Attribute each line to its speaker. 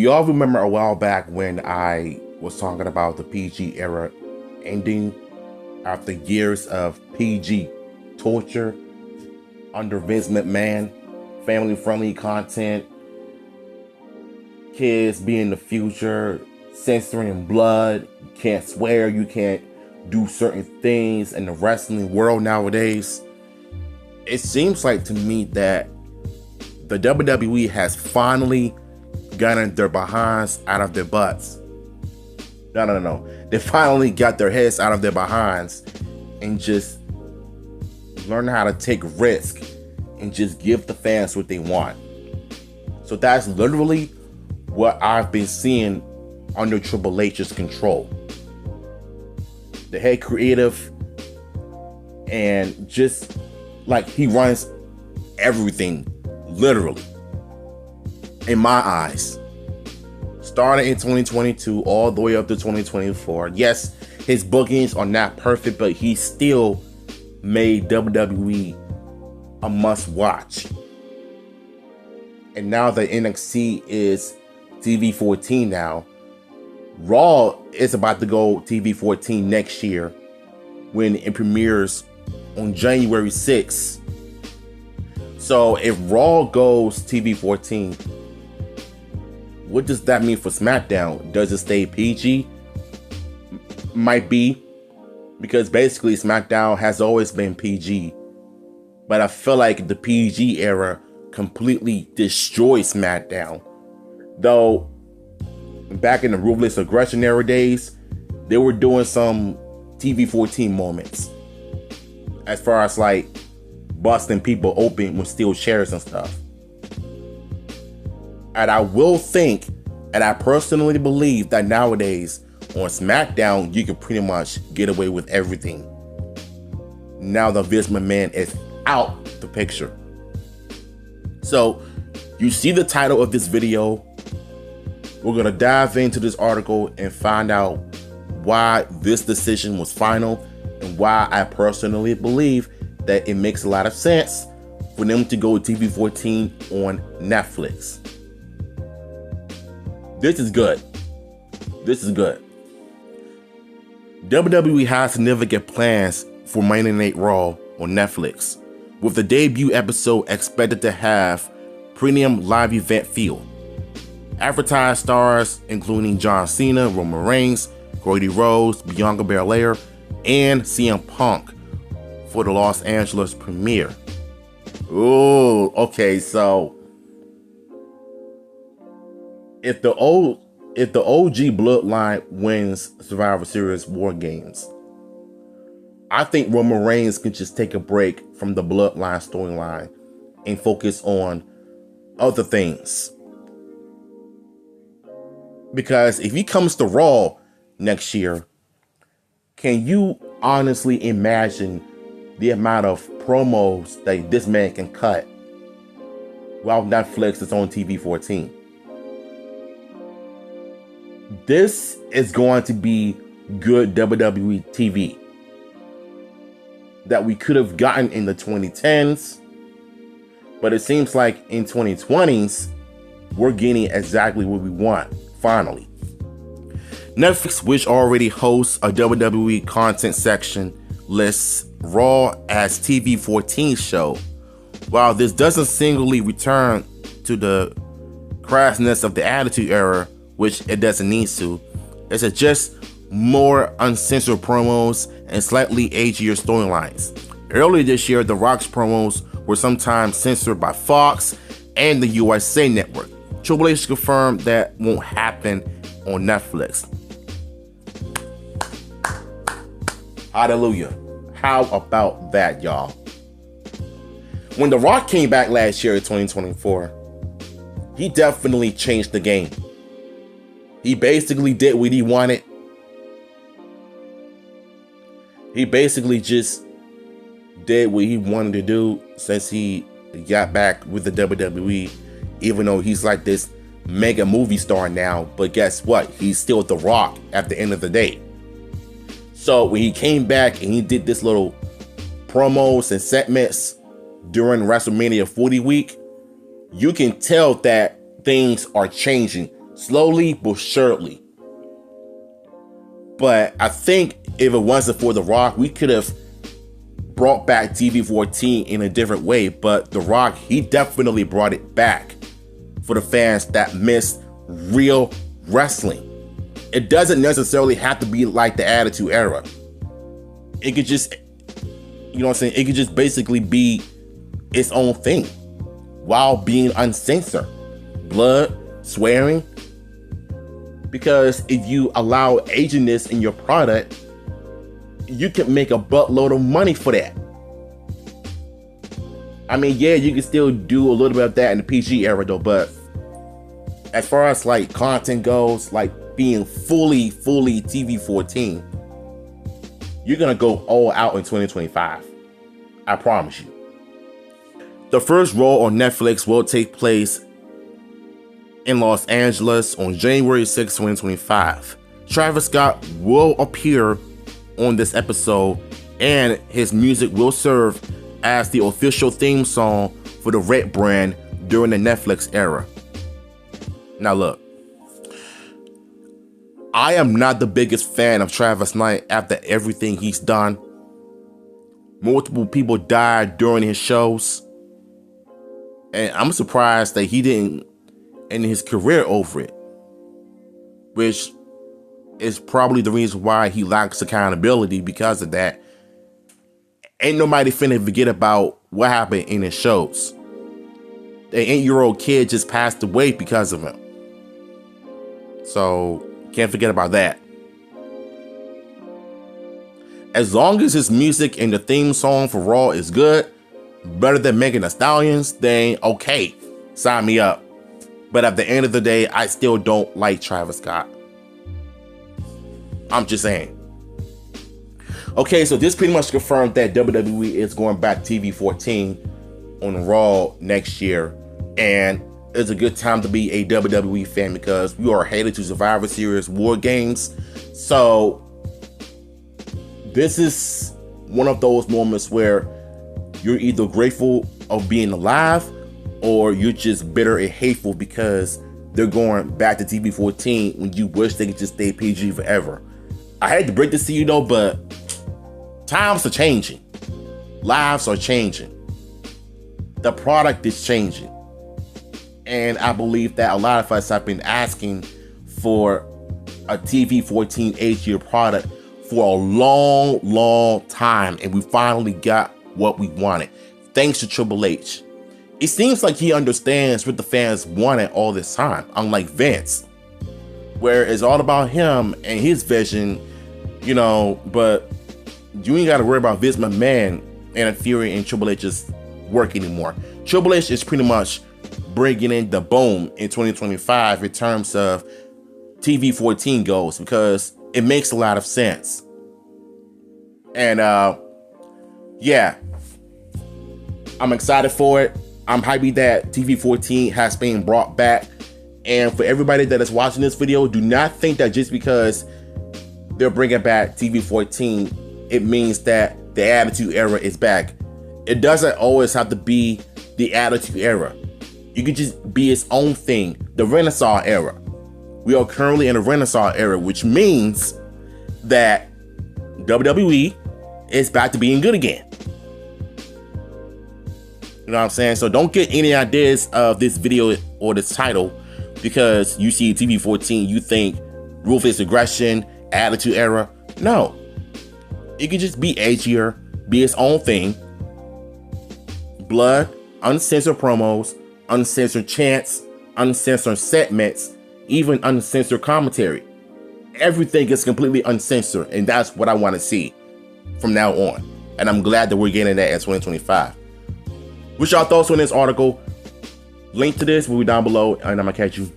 Speaker 1: y'all remember a while back when I was talking about the PG era ending after years of PG torture under Vince McMahon, family-friendly content, kids being the future, censoring blood, you can't swear, you can't do certain things in the wrestling world nowadays? It seems like to me that the WWE has finally gotten their behinds out of their butts. No. They finally got their heads out of their behinds and just learn how to take risk and just give the fans what they want. So that's literally what I've been seeing under Triple H's control. The head creative, and just like he runs everything, literally, in my eyes. Starting in 2022 all the way up to 2024. Yes, his bookings are not perfect, but he still made WWE a must watch. And now that NXT is TV-14 now, Raw is about to go TV-14 next year when it premieres on January 6th. So if Raw goes TV-14, what does that mean for SmackDown? Does it stay PG? Might be, because basically SmackDown has always been PG. But I feel like the PG era completely destroyed SmackDown. Though, back in the Ruthless Aggression era days, they were doing some TV-14 moments. As far as like busting people open with steel chairs and stuff. And I will think, and I personally believe that nowadays on SmackDown, you can pretty much get away with everything. Now that Vince McMahon is out the picture. So, you see the title of this video. We're going to dive into this article and find out why this decision was final and why I personally believe that it makes a lot of sense for them to go TV-14 on Netflix. This is good. This is good. WWE has significant plans for Monday Night Raw on Netflix, with the debut episode expected to have premium live event feel. Advertised stars including John Cena, Roman Reigns, Cody Rhodes, Bianca Belair, and CM Punk for the Los Angeles premiere. Ooh, okay, so if the OG Bloodline wins Survivor Series War Games, I think Roman Reigns can just take a break from the Bloodline storyline and focus on other things. Because if he comes to Raw next year, can you honestly imagine the amount of promos that this man can cut while Netflix is on TV-14? This is going to be good WWE TV that we could have gotten in the 2010s, but it seems like in 2020s, we're getting exactly what we want, finally. Netflix, which already hosts a WWE content section, lists Raw as TV-14 show. While this doesn't singly return to the crassness of the Attitude Era, which it doesn't need to, it suggests more uncensored promos and slightly agier storylines. Earlier this year, The Rock's promos were sometimes censored by Fox and the USA Network. Triple H confirmed that won't happen on Netflix. Hallelujah. How about that, y'all? When The Rock came back last year in 2024, he definitely changed the game. He basically did what he wanted. He basically just did what he wanted to do since he got back with the WWE, even though he's like this mega movie star now. But guess what? He's still The Rock at the end of the day. So when he came back and he did this little promos and segments during WrestleMania 40 week, you can tell that things are changing slowly but surely. But I think if it wasn't for The Rock, we could have brought back TV-14 in a different way. But The Rock, he definitely brought it back for the fans that miss real wrestling. It doesn't necessarily have to be like the Attitude Era. It could just, you know what I'm saying? It could just basically be its own thing while being uncensored. Blood, swearing. Because if you allow agentness in your product, you can make a buttload of money for that. I mean, yeah, you can still do a little bit of that in the PG era though, but as far as like content goes, like being fully TV-14, you're gonna go all out in 2025. I promise you. The first Raw on Netflix will take place in Los Angeles on January 6, 2025. Travis Scott will appear on this episode, and his music will serve as the official theme song for the Red brand during the Netflix era. Now look, I am not the biggest fan of Travis Knight after everything he's done. Multiple people died during his shows, and I'm surprised that he didn't end his career over it, which is probably the reason why he lacks accountability. Because of that, ain't nobody finna forget about what happened in his shows. The 8-year-old kid just passed away because of him, so can't forget about that. As long as his music and the theme song for Raw is good, better than Megan Thee Stallions, then okay, sign me up. But at the end of the day, I still don't like Travis Scott. I'm just saying. Okay, so this pretty much confirmed that WWE is going back TV-14 on Raw next year. And it's a good time to be a WWE fan because we are headed to Survivor Series War Games. So this is one of those moments where you're either grateful of being alive or you're just bitter and hateful because they're going back to TV-14 when you wish they could just stay PG forever. I hate to break this to you though, but times are changing. Lives are changing. The product is changing. And I believe that a lot of us have been asking for a TV-14 8-year product for a long time, and we finally got what we wanted. Thanks to Triple H. It seems like he understands what the fans wanted all this time, unlike Vince, where it's all about him and his vision, you know, but you ain't got to worry about Vince McMahon interfering in Triple H's work anymore. Triple H is pretty much bringing in the boom in 2025 in terms of TV-14 goals because it makes a lot of sense. And yeah, I'm excited for it. I'm happy that TV-14 has been brought back. And for everybody that is watching this video, do not think that just because they're bringing back TV-14, it means that the Attitude Era is back. It doesn't always have to be the Attitude Era. You could just be its own thing, the Renaissance Era. We are currently in a Renaissance Era, which means that WWE is back to being good again. You know what I'm saying? So don't get any ideas of this video or this title because you see TV-14, you think ruthless aggression, Attitude Era. No. It could just be edgier, be its own thing. Blood, uncensored promos, uncensored chants, uncensored segments, even uncensored commentary. Everything is completely uncensored, and that's what I want to see from now on. And I'm glad that we're getting that in 2025. What's y'all thoughts on this article? Link to this will be down below, and I'm gonna catch you